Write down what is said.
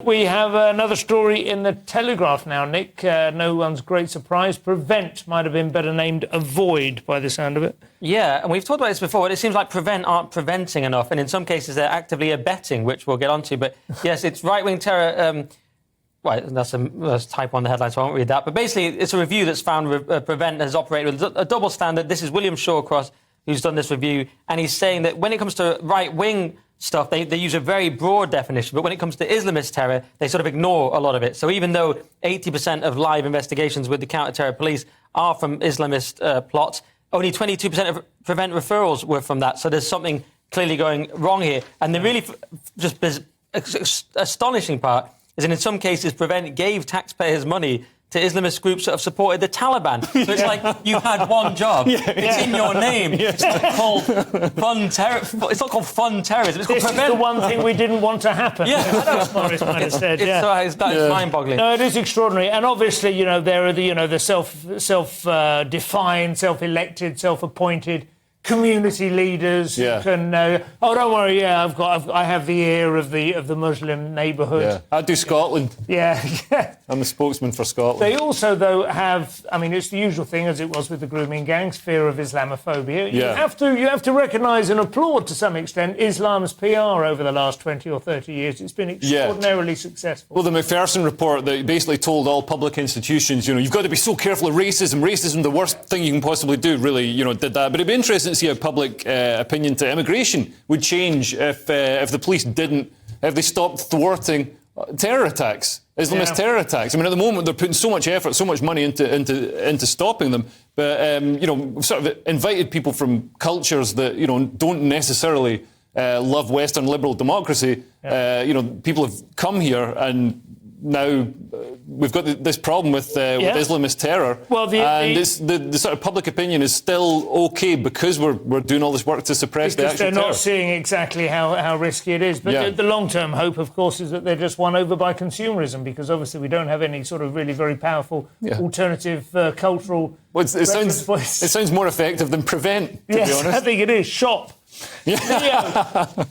We have another story in the Telegraph now, Nick. No one's great surprise. Prevent might have been better named avoid by the sound of it. Yeah, and we've talked about this before, but it seems like prevent aren't preventing enough, and in some cases they're actively abetting, which we'll get onto. But yes, it's right-wing terror. That's a typo on the headline, so I won't read that. But basically, it's a review that's found Prevent has operated with a double standard. This is William Shawcross who's done this review, and he's saying that when it comes to right-wing stuff, they use a very broad definition, but when it comes to Islamist terror, they sort of ignore a lot of it. So even though 80% of live investigations with the counter-terror police are from Islamist plots, only 22% of Prevent referrals were from that. So there's something clearly going wrong here. And the really just astonishing part is that in some cases, Prevent gave taxpayers money to Islamist groups that have supported the Taliban. So it's like you've had one job. It's in your name. It's not called fund terror. It's not called fund terrorism. It's called This prevent. is the one thing we didn't want to happen. That's Morris might have said. It's mind-boggling. No, it is extraordinary. And obviously, there are the self-defined, self-elected, self-appointed community leaders who can don't worry, I have the ear of the Muslim neighbourhood. Yeah. I do Scotland. I'm the spokesman for Scotland. They also, though, have, it's the usual thing, as it was with the grooming gangs, fear of Islamophobia. You have to recognise and applaud, to some extent, Islam's PR over the last 20 or 30 years. It's been extraordinarily successful. Well, the Macpherson report that basically told all public institutions, you've got to be so careful of racism. Racism, the worst thing you can possibly do, really, did that. But it'd be interesting to see how public opinion to immigration would change if the police if they stopped thwarting terror attacks, Islamist terror attacks. At the moment they're putting so much effort, so much money into stopping them, but we've sort of invited people from cultures that don't necessarily love Western liberal democracy. People have come here and now we've got this problem with Islamist terror. Well, the sort of public opinion is still OK because we're doing all this work to suppress the actual terror. They're not seeing exactly how risky it is. But the long-term hope, of course, is that they're just won over by consumerism, because obviously we don't have any sort of really very powerful alternative cultural... Well, it sounds more effective than Prevent, to be honest. I think it is. Shop.